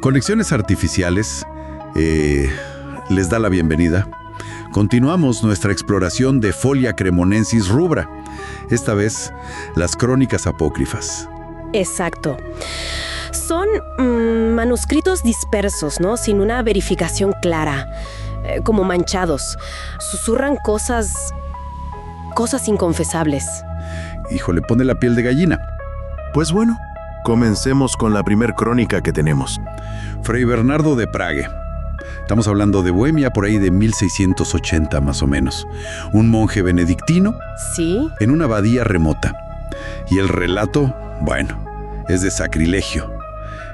Conexiones Artificiales les da la bienvenida. Continuamos nuestra exploración de Folia Cremonensis rubra, esta vez las crónicas apócrifas. Exacto. Son manuscritos dispersos, ¿no? Sin una verificación clara, como manchados. Susurran cosas inconfesables. Híjole, pone la piel de gallina. Pues bueno, comencemos con la primer crónica que tenemos. Fray Bernardo de Prague. Estamos hablando de Bohemia por ahí de 1680 más o menos. Un monje benedictino ¿Sí? en una abadía remota. Y el relato, bueno, es de sacrilegio.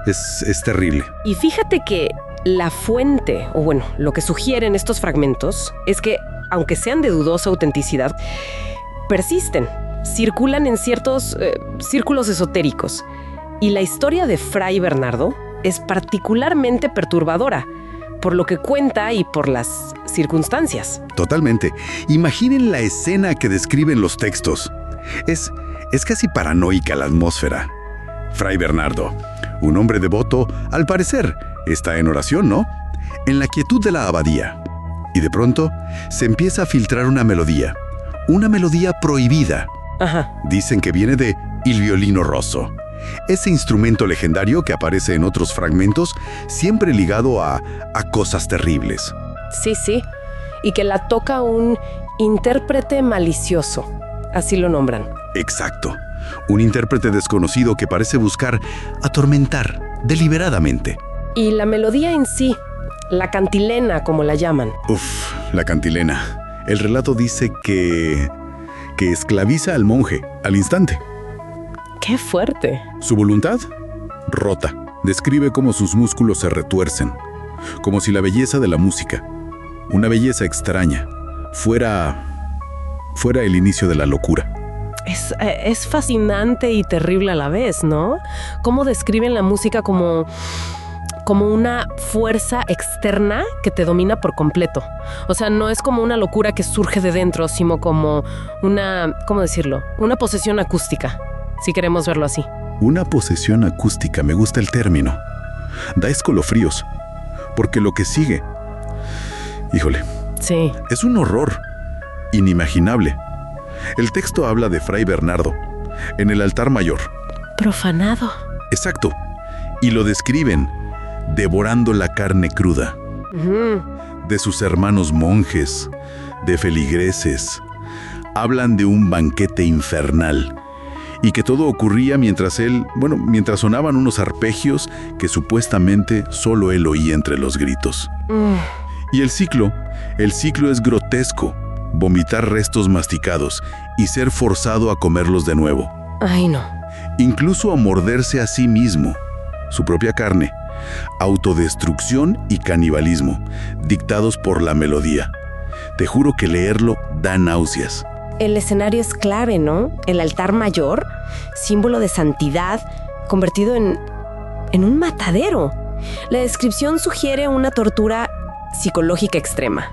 Es terrible. Y fíjate que la fuente, o bueno, lo que sugieren estos fragmentos, es que, aunque sean de dudosa autenticidad, persisten, circulan en ciertos círculos esotéricos. Y la historia de Fray Bernardo es particularmente perturbadora, por lo que cuenta y por las circunstancias. Totalmente. Imaginen la escena que describen los textos. Es casi paranoica la atmósfera. Fray Bernardo, un hombre devoto, al parecer, está en oración, ¿no? En la quietud de la abadía. Y de pronto se empieza a filtrar una melodía prohibida. Ajá. Dicen que viene de Il Violino Rosso. Ese instrumento legendario que aparece en otros fragmentos, siempre ligado a cosas terribles. Sí. Y que la toca un intérprete malicioso. Así lo nombran. Exacto. Un intérprete desconocido que parece buscar atormentar deliberadamente. Y la melodía en sí, la cantilena, como la llaman. La cantilena. El relato dice que esclaviza al monje al instante. ¡Qué fuerte! Su voluntad, rota. Describe cómo sus músculos se retuercen, como si la belleza de la música, una belleza extraña, fuera el inicio de la locura. Es fascinante y terrible a la vez, ¿no? Cómo describen la música como una fuerza externa que te domina por completo. O sea, no es como una locura que surge de dentro, sino como una, ¿cómo decirlo? Una posesión acústica, si queremos verlo así. Una posesión acústica, me gusta el término. Da escalofríos, porque lo que sigue, híjole, sí, es un horror inimaginable. El texto habla de Fray Bernardo en el altar mayor. Profanado. Exacto. Y lo describen devorando la carne cruda. De sus hermanos monjes, de feligreses. Hablan de un banquete infernal. Y que todo ocurría mientras sonaban unos arpegios que supuestamente solo él oía entre los gritos. Y el ciclo es grotesco. Vomitar restos masticados y ser forzado a comerlos de nuevo. Ay, no. Incluso a morderse a sí mismo, su propia carne. Autodestrucción y canibalismo, dictados por la melodía. Te juro que leerlo da náuseas. El escenario es clave, ¿no? El altar mayor, símbolo de santidad, convertido en un matadero. La descripción sugiere una tortura psicológica extrema.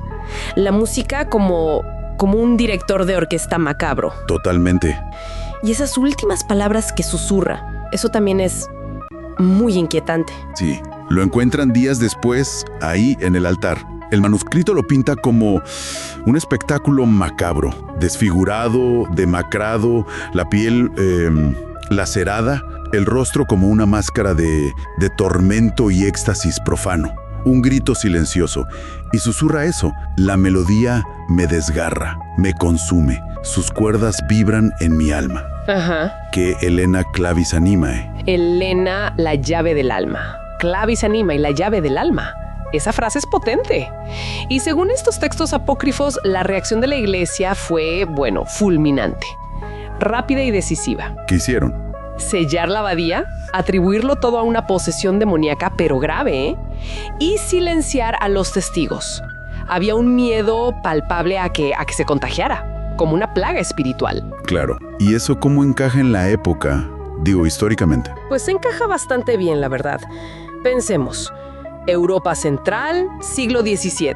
La música como un director de orquesta macabro. Totalmente. Y esas últimas palabras que susurra, eso también es muy inquietante. Sí, lo encuentran días después, ahí en el altar. El manuscrito lo pinta como un espectáculo macabro, desfigurado, demacrado, la piel lacerada, el rostro como una máscara de tormento y éxtasis profano. Un grito silencioso, y susurra eso: la melodía me desgarra, me consume, sus cuerdas vibran en mi alma. Ajá. Que Helena clavis animae. Helena, la llave del alma. Clavis anima y la llave del alma. Esa frase es potente. Y según estos textos apócrifos, la reacción de la iglesia fue, fulminante, rápida y decisiva. ¿Qué hicieron? Sellar la abadía, atribuirlo todo a una posesión demoníaca, pero grave, ¿eh? Y silenciar a los testigos. Había un miedo palpable a que se contagiara, como una plaga espiritual. Claro. ¿Y eso cómo encaja en la época? Digo, históricamente. Pues encaja bastante bien, la verdad. Pensemos. Europa Central, siglo XVII.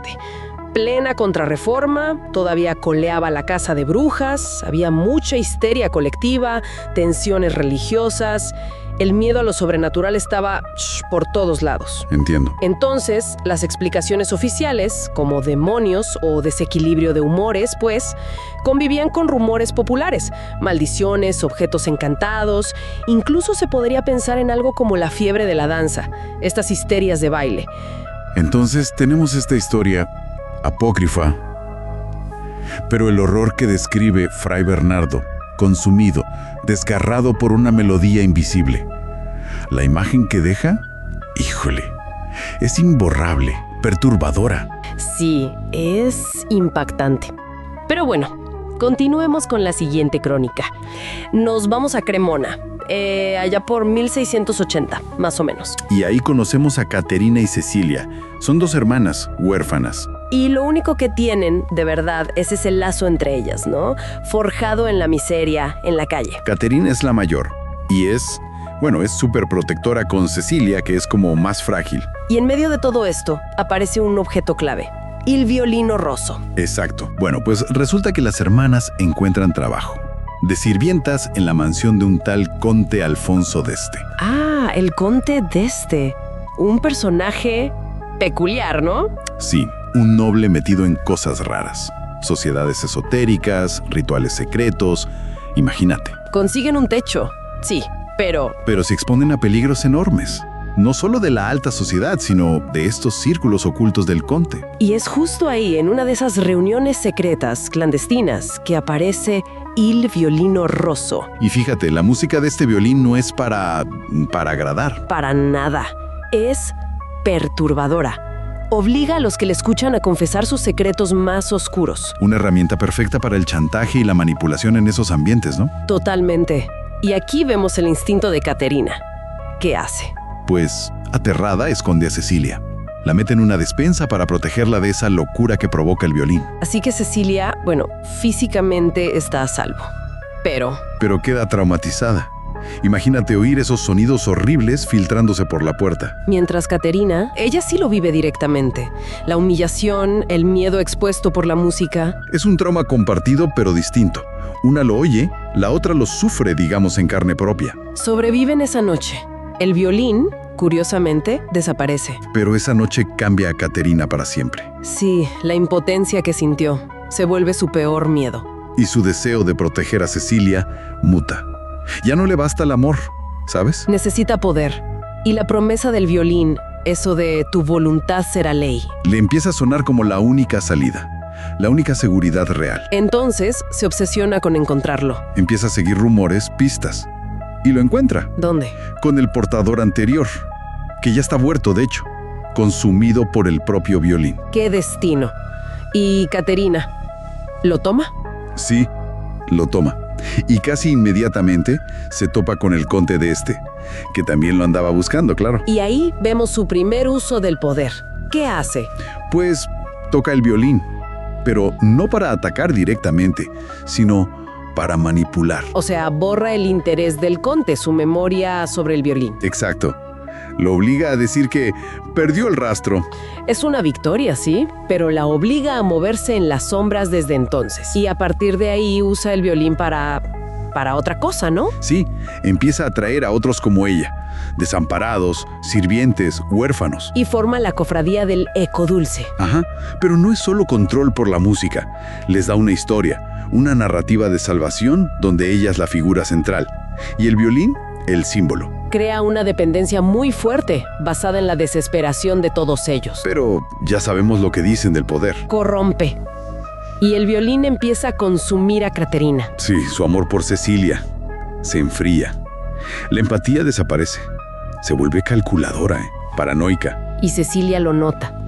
Plena contrarreforma, todavía coleaba la casa de brujas, había mucha histeria colectiva, tensiones religiosas. El miedo a lo sobrenatural estaba por todos lados. Entiendo. Entonces, las explicaciones oficiales, como demonios o desequilibrio de humores, pues, convivían con rumores populares, maldiciones, objetos encantados, incluso se podría pensar en algo como la fiebre de la danza, estas histerias de baile. Entonces tenemos esta historia apócrifa, pero el horror que describe Fray Bernardo, consumido, desgarrado por una melodía invisible. La imagen que deja, híjole, es imborrable, perturbadora. Sí, es impactante. Pero bueno, continuemos con la siguiente crónica. Nos vamos a Cremona, allá por 1680, más o menos. Y ahí conocemos a Caterina y Cecilia. Son dos hermanas, huérfanas. Y lo único que tienen, de verdad, es ese lazo entre ellas, ¿no? Forjado en la miseria, en la calle. Caterina es la mayor y es súper protectora con Cecilia, que es como más frágil. Y en medio de todo esto, aparece un objeto clave. Il violino rosso. Exacto. Bueno, pues resulta que las hermanas encuentran trabajo de sirvientas en la mansión de un tal Conde Alfonso d'Este. Ah, el Conde d'Este. Un personaje peculiar, ¿no? Sí, un noble metido en cosas raras. Sociedades esotéricas, rituales secretos. Imagínate. Consiguen un techo, sí, pero se exponen a peligros enormes. No solo de la alta sociedad, sino de estos círculos ocultos del conde. Y es justo ahí, en una de esas reuniones secretas, clandestinas, que aparece Il violino rosso. Y fíjate, la música de este violín no es para agradar. Para nada. Es perturbadora. Obliga a los que le escuchan a confesar sus secretos más oscuros. Una herramienta perfecta para el chantaje y la manipulación en esos ambientes, ¿no? Totalmente. Y aquí vemos el instinto de Caterina. ¿Qué hace? Pues, aterrada, esconde a Cecilia. La mete en una despensa para protegerla de esa locura que provoca el violín. Así que Cecilia, físicamente está a salvo. Pero queda traumatizada. Imagínate oír esos sonidos horribles filtrándose por la puerta. Mientras Caterina, ella sí lo vive directamente. La humillación, el miedo expuesto por la música. Es un trauma compartido pero distinto. Una lo oye, la otra lo sufre, digamos, en carne propia. Sobreviven esa noche. El violín, curiosamente, desaparece. Pero esa noche cambia a Caterina para siempre. Sí, la impotencia que sintió se vuelve su peor miedo. Y su deseo de proteger a Cecilia muta. Ya no le basta el amor, ¿sabes? Necesita poder. Y la promesa del violín, eso de tu voluntad será ley, le empieza a sonar como la única salida, la única seguridad real. Entonces se obsesiona con encontrarlo. Empieza a seguir rumores, pistas. Y lo encuentra. ¿Dónde? Con el portador anterior, que ya está muerto, de hecho, consumido por el propio violín. ¡Qué destino! ¿Y Caterina lo toma? Sí, lo toma. Y casi inmediatamente se topa con el conde d'Este, que también lo andaba buscando, claro. Y ahí vemos su primer uso del poder. ¿Qué hace? Pues toca el violín, pero no para atacar directamente, sino para manipular. O sea, borra el interés del conde, su memoria sobre el violín. Exacto. Lo obliga a decir que perdió el rastro. Es una victoria, sí, pero la obliga a moverse en las sombras desde entonces. Y a partir de ahí usa el violín para otra cosa, ¿no? Sí, empieza a atraer a otros como ella, desamparados, sirvientes, huérfanos. Y forma la cofradía del eco dulce. Ajá, pero no es solo control por la música. Les da una historia, una narrativa de salvación donde ella es la figura central. Y el violín, el símbolo. Crea una dependencia muy fuerte, basada en la desesperación de todos ellos. Pero ya sabemos lo que dicen del poder. Corrompe. Y el violín empieza a consumir a Caterina. Sí, su amor por Cecilia se enfría. La empatía desaparece. Se vuelve calculadora, paranoica. Y Cecilia lo nota.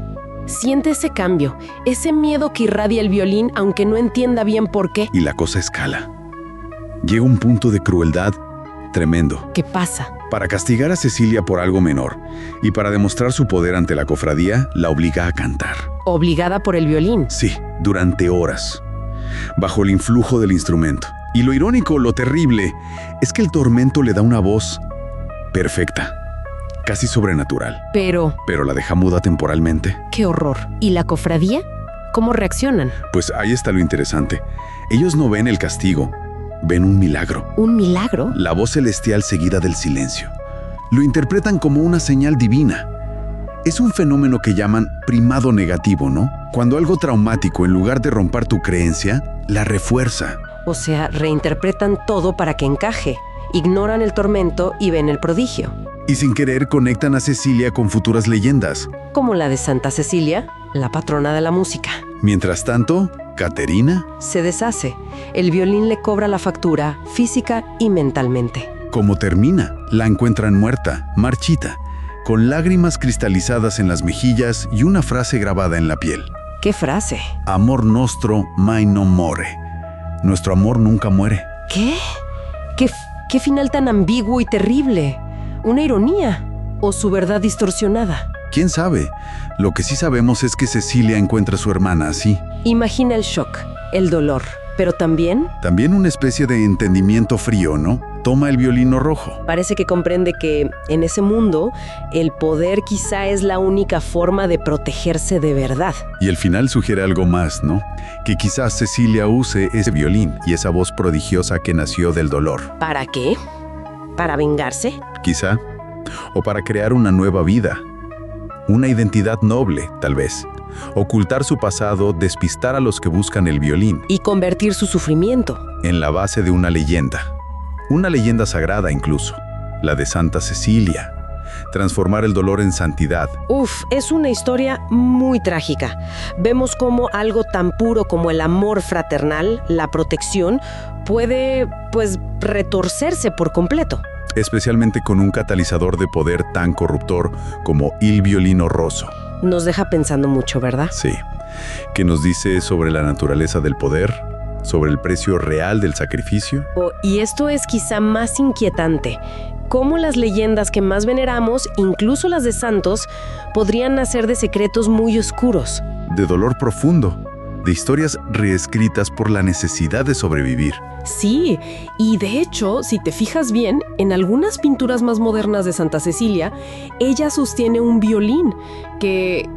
Siente ese cambio, ese miedo que irradia el violín, aunque no entienda bien por qué. Y la cosa escala. Llega un punto de crueldad tremendo. ¿Qué pasa? Para castigar a Cecilia por algo menor y para demostrar su poder ante la cofradía, la obliga a cantar. ¿Obligada por el violín? Sí, durante horas, bajo el influjo del instrumento. Y lo irónico, lo terrible, es que el tormento le da una voz perfecta, casi sobrenatural. Pero la deja muda temporalmente. ¡Qué horror! ¿Y la cofradía? ¿Cómo reaccionan? Pues ahí está lo interesante. Ellos no ven el castigo, ven un milagro. ¿Un milagro? La voz celestial seguida del silencio. Lo interpretan como una señal divina. Es un fenómeno que llaman primado negativo, ¿no? Cuando algo traumático, en lugar de romper tu creencia, la refuerza. O sea, reinterpretan todo para que encaje. Ignoran el tormento y ven el prodigio. Y sin querer conectan a Cecilia con futuras leyendas. Como la de Santa Cecilia, la patrona de la música. Mientras tanto, Caterina, Se deshace. El violín le cobra la factura física y mentalmente. ¿cómo termina? La encuentran muerta, marchita, con lágrimas cristalizadas en las mejillas y una frase grabada en la piel. ¿Qué frase? Amor nostro mai non more. Nuestro amor nunca muere. ¿Qué? ¿Qué final tan ambiguo y terrible? ¿Una ironía? ¿O su verdad distorsionada? ¿Quién sabe? Lo que sí sabemos es que Cecilia encuentra a su hermana así. Imagina el shock, el dolor, pero también También una especie de entendimiento frío, ¿no? Toma el violino rojo. parece que comprende que en ese mundo el poder quizá es la única forma de protegerse de verdad. Y el final sugiere algo más, ¿no? Que quizás Cecilia use ese violín y esa voz prodigiosa que nació del dolor. ¿Para qué? ¿Para vengarse? Quizá. O para crear una nueva vida. Una identidad noble, tal vez. Ocultar su pasado, despistar a los que buscan el violín. Y convertir su sufrimiento. En la base de una leyenda. Una leyenda sagrada incluso. La de Santa Cecilia. Transformar el dolor en santidad. Uf, es una historia muy trágica. Vemos cómo algo tan puro como el amor fraternal, la protección, puede, retorcerse por completo. Especialmente con un catalizador de poder tan corruptor como il violino rosso. Nos deja pensando mucho, ¿verdad? Sí. Que nos dice sobre la naturaleza del poder, sobre el precio real del sacrificio. Y esto es quizá más inquietante. Cómo las leyendas que más veneramos, incluso las de santos, podrían nacer de secretos muy oscuros. De dolor profundo, de historias reescritas por la necesidad de sobrevivir. Sí, y de hecho, si te fijas bien, en algunas pinturas más modernas de Santa Cecilia, ella sostiene un violín que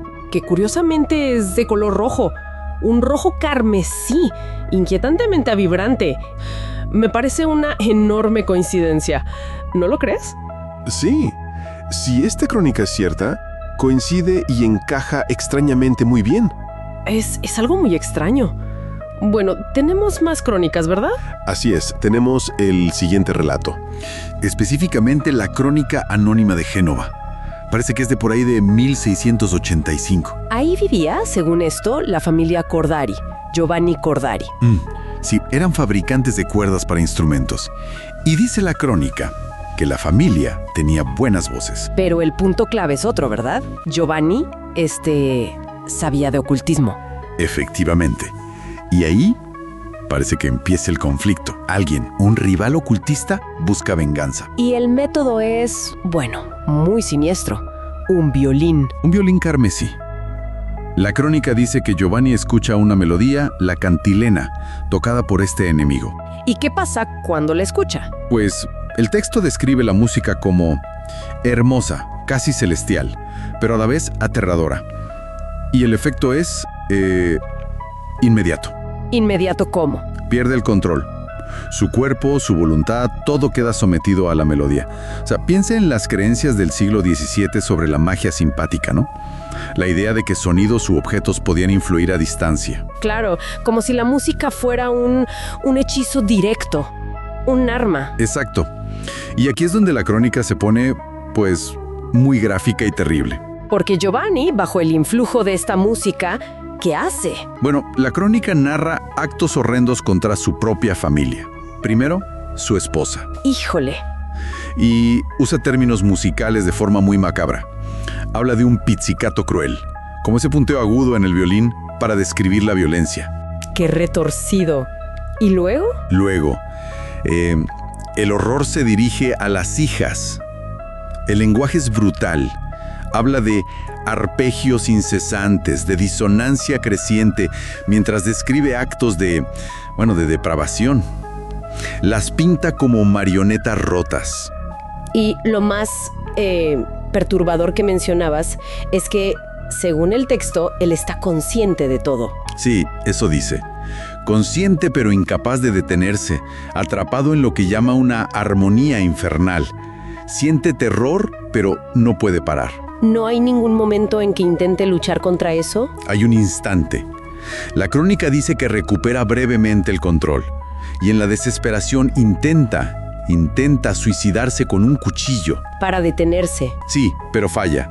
curiosamente es de color rojo, un rojo carmesí, inquietantemente vibrante. Me parece una enorme coincidencia, ¿no lo crees? Sí, si esta crónica es cierta, coincide y encaja extrañamente muy bien. Es algo muy extraño. Bueno, tenemos más crónicas, ¿verdad? Así es, tenemos el siguiente relato. Específicamente la Crónica Anónima de Génova. Parece que es de por ahí de 1685. Ahí vivía, según esto, la familia Cordari, Giovanni Cordari. Sí, eran fabricantes de cuerdas para instrumentos. Y dice la crónica que la familia tenía buenas voces. Pero el punto clave es otro, ¿verdad? Giovanni, sabía de ocultismo. Efectivamente. Y ahí parece que empieza el conflicto. Alguien, un rival ocultista, busca venganza. Y el método es, muy siniestro. Un violín. Un violín carmesí. La crónica dice que Giovanni escucha una melodía, la cantilena, tocada por este enemigo. ¿Y qué pasa cuando la escucha? Pues el texto describe la música como hermosa, casi celestial, pero a la vez aterradora. Y el efecto es inmediato. ¿Inmediato cómo? Pierde el control. Su cuerpo, su voluntad, todo queda sometido a la melodía. O sea, piensa en las creencias del siglo XVII sobre la magia simpática, ¿no? La idea de que sonidos u objetos podían influir a distancia. Claro, como si la música fuera un hechizo directo, un arma. Exacto. Y aquí es donde la crónica se pone, muy gráfica y terrible. Porque Giovanni, bajo el influjo de esta música, ¿qué hace? Bueno, la crónica narra actos horrendos contra su propia familia. Primero, su esposa. Híjole. Y usa términos musicales de forma muy macabra. Habla de un pizzicato cruel, como ese punteo agudo en el violín para describir la violencia. ¡Qué retorcido! ¿Y luego? Luego, el horror se dirige a las hijas. El lenguaje es brutal. Habla de arpegios incesantes, de disonancia creciente, mientras describe actos de depravación. Las pinta como marionetas rotas. Y lo más perturbador que mencionabas es que, según el texto, él está consciente de todo. Sí, eso dice. Consciente pero incapaz de detenerse, atrapado en lo que llama una armonía infernal. Siente terror, pero no puede parar. ¿No hay ningún momento en que intente luchar contra eso? Hay un instante. La crónica dice que recupera brevemente el control y en la desesperación intenta suicidarse con un cuchillo. Para detenerse. Sí, pero falla.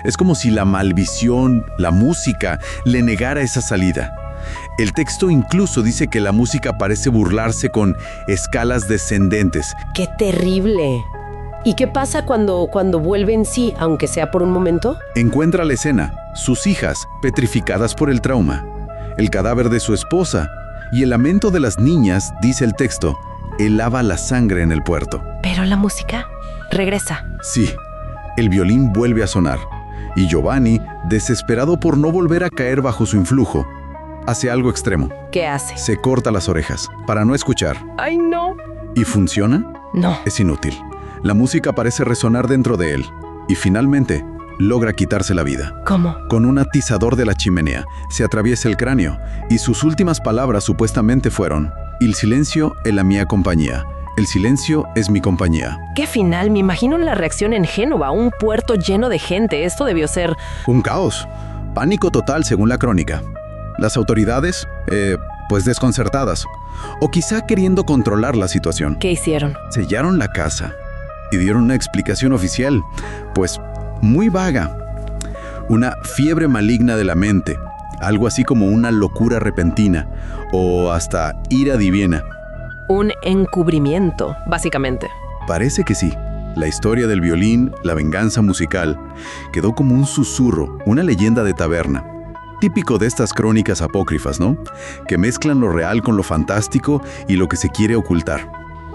Es como si la malvisión, la música, le negara esa salida. El texto incluso dice que la música parece burlarse con escalas descendentes. ¡Qué terrible! ¿Y qué pasa cuando vuelve en sí, aunque sea por un momento? Encuentra la escena, sus hijas petrificadas por el trauma, el cadáver de su esposa y el lamento de las niñas, dice el texto, helaba la sangre en el puerto. Pero la música regresa. Sí, el violín vuelve a sonar y Giovanni, desesperado por no volver a caer bajo su influjo, hace algo extremo. ¿Qué hace? Se corta las orejas para no escuchar. ¡Ay, no! ¿Y funciona? No. Es inútil. La música parece resonar dentro de él y finalmente logra quitarse la vida. ¿Cómo? Con un atizador de la chimenea se atraviesa el cráneo y sus últimas palabras supuestamente fueron: «El silencio es la mía compañía. El silencio es mi compañía». ¡Qué final! Me imagino la reacción en Génova, un puerto lleno de gente. Esto debió ser... Un caos. Pánico total según la crónica. Las autoridades, pues desconcertadas. O quizá queriendo controlar la situación. ¿Qué hicieron? Sellaron la casa y dieron una explicación oficial, pues muy vaga. Una fiebre maligna de la mente, algo así como una locura repentina o hasta ira divina. Un encubrimiento, básicamente. Parece que sí. La historia del violín, la venganza musical, quedó como un susurro, una leyenda de taberna. Típico de estas crónicas apócrifas, ¿no? Que mezclan lo real con lo fantástico y lo que se quiere ocultar.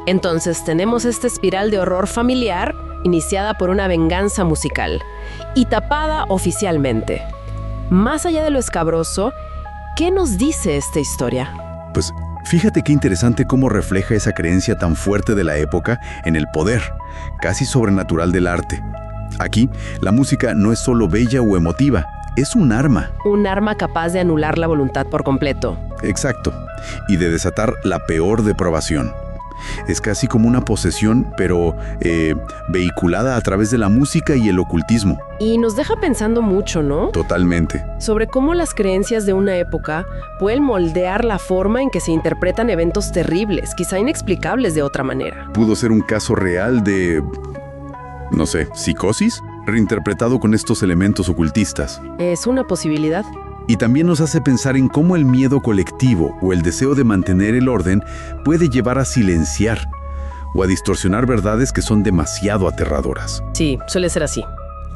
Entonces tenemos esta espiral de horror familiar iniciada por una venganza musical y tapada oficialmente. Más allá de lo escabroso, ¿qué nos dice esta historia? Pues fíjate qué interesante cómo refleja esa creencia tan fuerte de la época en el poder, casi sobrenatural del arte. Aquí, la música no es solo bella o emotiva, es un arma. Un arma capaz de anular la voluntad por completo. Exacto, y de desatar la peor depravación. Es casi como una posesión, pero vehiculada a través de la música y el ocultismo. Y nos deja pensando mucho, ¿no? Totalmente. Sobre cómo las creencias de una época pueden moldear la forma en que se interpretan eventos terribles, quizá inexplicables de otra manera. Pudo ser un caso real de, no sé, psicosis, reinterpretado con estos elementos ocultistas. Es una posibilidad. Y también nos hace pensar en cómo el miedo colectivo o el deseo de mantener el orden puede llevar a silenciar o a distorsionar verdades que son demasiado aterradoras. Sí, suele ser así.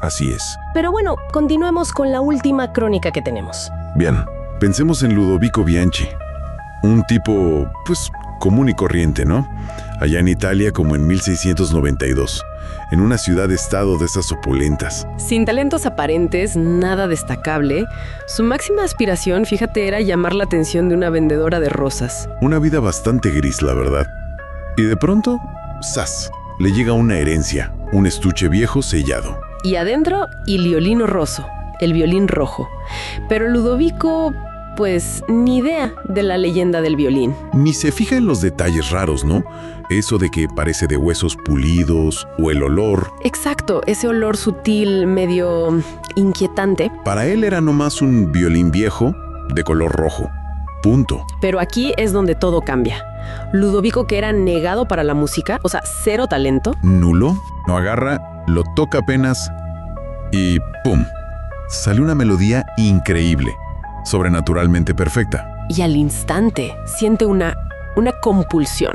Así es. Pero bueno, continuemos con la última crónica que tenemos. Bien, pensemos en Ludovico Bianchi. Un tipo, pues, común y corriente, ¿no? Allá en Italia como en 1692. En una ciudad-estado de esas opulentas. Sin talentos aparentes, nada destacable, su máxima aspiración, fíjate, era llamar la atención de una vendedora de rosas. Una vida bastante gris, la verdad. Y de pronto, ¡zas!, le llega una herencia, un estuche viejo sellado. Y adentro, il violino rosso, el violín rojo. Pero Ludovico, pues, ni idea de la leyenda del violín. Ni se fija en los detalles raros, ¿no? Eso de que parece de huesos pulidos o el olor. Exacto, ese olor sutil, medio inquietante. Para él era nomás un violín viejo de color rojo. Punto. Pero aquí es donde todo cambia. Ludovico, que era negado para la música, o sea, cero talento. Nulo, no agarra, lo toca apenas y ¡pum! Sale una melodía increíble, sobrenaturalmente perfecta. Y al instante siente una compulsión.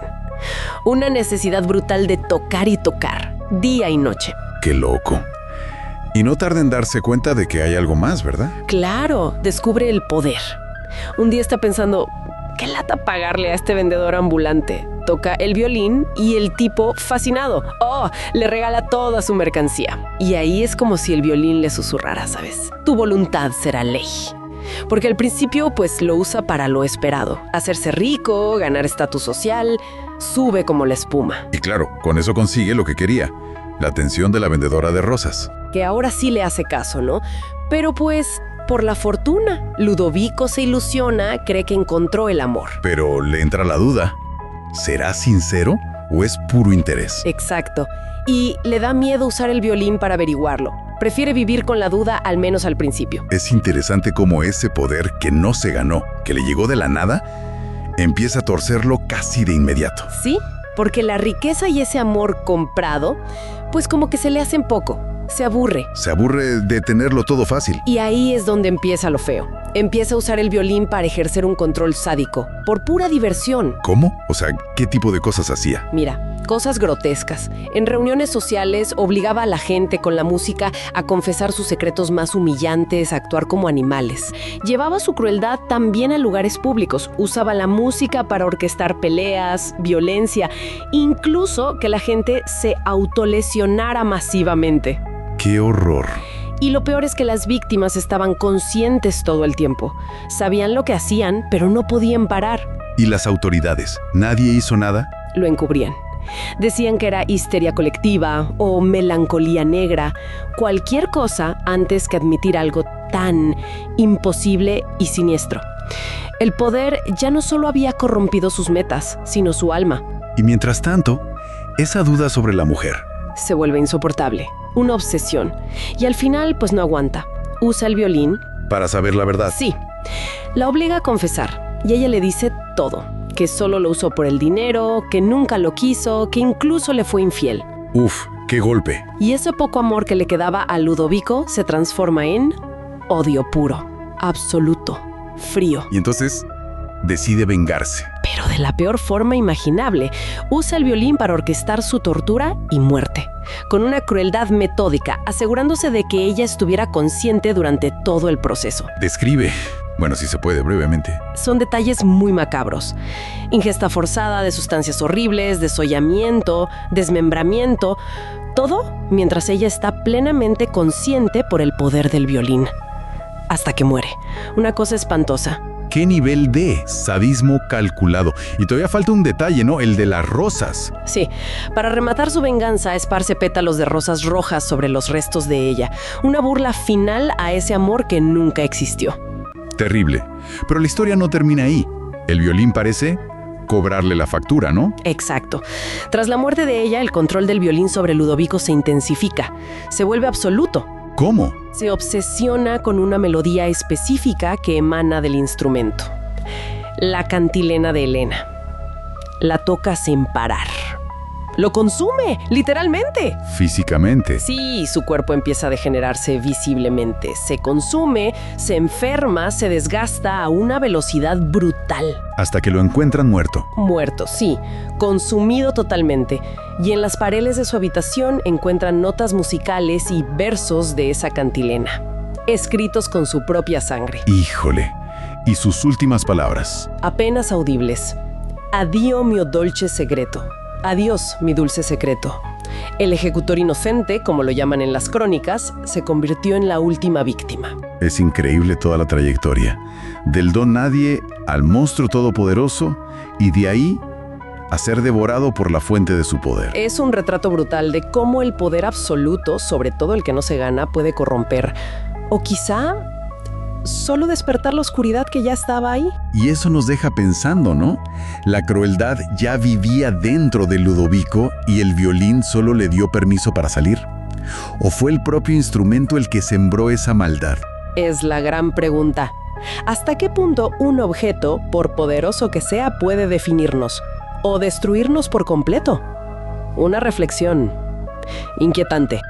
Una necesidad brutal de tocar y tocar, día y noche. ¡Qué loco! Y no tarda en darse cuenta de que hay algo más, ¿verdad? Claro, descubre el poder. Un día está pensando, qué lata pagarle a este vendedor ambulante. Toca el violín y el tipo, fascinado, le regala toda su mercancía. Y ahí es como si el violín le susurrara, ¿sabes? Tu voluntad será ley. Porque al principio, pues, lo usa para lo esperado. Hacerse rico, ganar estatus social, sube como la espuma. Y claro, con eso consigue lo que quería, la atención de la vendedora de rosas. Que ahora sí le hace caso, ¿no? Pero pues, por la fortuna, Ludovico se ilusiona, cree que encontró el amor. Pero le entra la duda. ¿Será sincero ¿O es puro interés? Exacto. Y le da miedo usar el violín para averiguarlo. Prefiere vivir con la duda, al menos al principio. Es interesante cómo ese poder que no se ganó, que le llegó de la nada, empieza a torcerlo casi de inmediato. Sí, porque la riqueza y ese amor comprado, pues como que se le hacen poco. Se aburre. Se aburre de tenerlo todo fácil. Y ahí es donde empieza lo feo. Empieza a usar el violín para ejercer un control sádico, por pura diversión. ¿Cómo? O sea, ¿qué tipo de cosas hacía? Mira, cosas grotescas. En reuniones sociales obligaba a la gente con la música a confesar sus secretos más humillantes, a actuar como animales. Llevaba su crueldad también a lugares públicos. Usaba la música para orquestar peleas, violencia, incluso que la gente se autolesionara masivamente. ¡Qué horror! Y lo peor es que las víctimas estaban conscientes todo el tiempo. Sabían lo que hacían, pero no podían parar. ¿Y las autoridades? ¿Nadie hizo nada? Lo encubrían. Decían que era histeria colectiva o melancolía negra, cualquier cosa antes que admitir algo tan imposible y siniestro. El poder ya no solo había corrompido sus metas, sino su alma. Y mientras tanto, esa duda sobre la mujer. Se vuelve insoportable, una obsesión. Y al final, pues no aguanta. Usa el violín. Para saber la verdad. Sí. La obliga a confesar. Y ella le dice todo. Que solo lo usó por el dinero, que nunca lo quiso, que incluso le fue infiel. Uf, qué golpe. Y ese poco amor que le quedaba a Ludovico se transforma en odio puro, absoluto, frío. Y entonces decide vengarse. Pero de la peor forma imaginable. Usa el violín para orquestar su tortura y muerte, con una crueldad metódica, asegurándose de que ella estuviera consciente durante todo el proceso. Describe, bueno, si se puede, brevemente. Son detalles muy macabros. Ingesta forzada de sustancias horribles, desollamiento, desmembramiento, todo mientras ella está plenamente consciente por el poder del violín. Hasta que muere. Una cosa espantosa. ¿Qué nivel de sadismo calculado? Y todavía falta un detalle, ¿no? El de las rosas. Sí, para rematar su venganza, esparce pétalos de rosas rojas sobre los restos de ella. Una burla final a ese amor que nunca existió. Terrible. Pero la historia no termina ahí. El violín parece cobrarle la factura, ¿no? Exacto. Tras la muerte de ella, el control del violín sobre Ludovico se intensifica. Se vuelve absoluto. ¿Cómo? Se obsesiona con una melodía específica que emana del instrumento. La cantilena de Elena. La toca sin parar. ¡Lo consume! ¡Literalmente! Físicamente. Sí, su cuerpo empieza a degenerarse visiblemente. Se consume, se enferma, se desgasta a una velocidad brutal. Hasta que lo encuentran muerto. Muerto, sí. Consumido totalmente. Y en las paredes de su habitación encuentran notas musicales y versos de esa cantilena, escritos con su propia sangre. Híjole. Y sus últimas palabras. Apenas audibles. Addio mio dolce segreto. Adiós, mi dulce secreto. El ejecutor inocente, como lo llaman en las crónicas, se convirtió en la última víctima. Es increíble toda la trayectoria. Del don nadie al monstruo todopoderoso y de ahí a ser devorado por la fuente de su poder. Es un retrato brutal de cómo el poder absoluto, sobre todo el que no se gana, puede corromper. O quizá solo despertar la oscuridad que ya estaba ahí. Y eso nos deja pensando, ¿no? La crueldad ya vivía dentro de Ludovico y el violín solo le dio permiso para salir. ¿O fue el propio instrumento el que sembró esa maldad? Es la gran pregunta. ¿Hasta qué punto un objeto, por poderoso que sea, puede definirnos o destruirnos por completo? Una reflexión inquietante.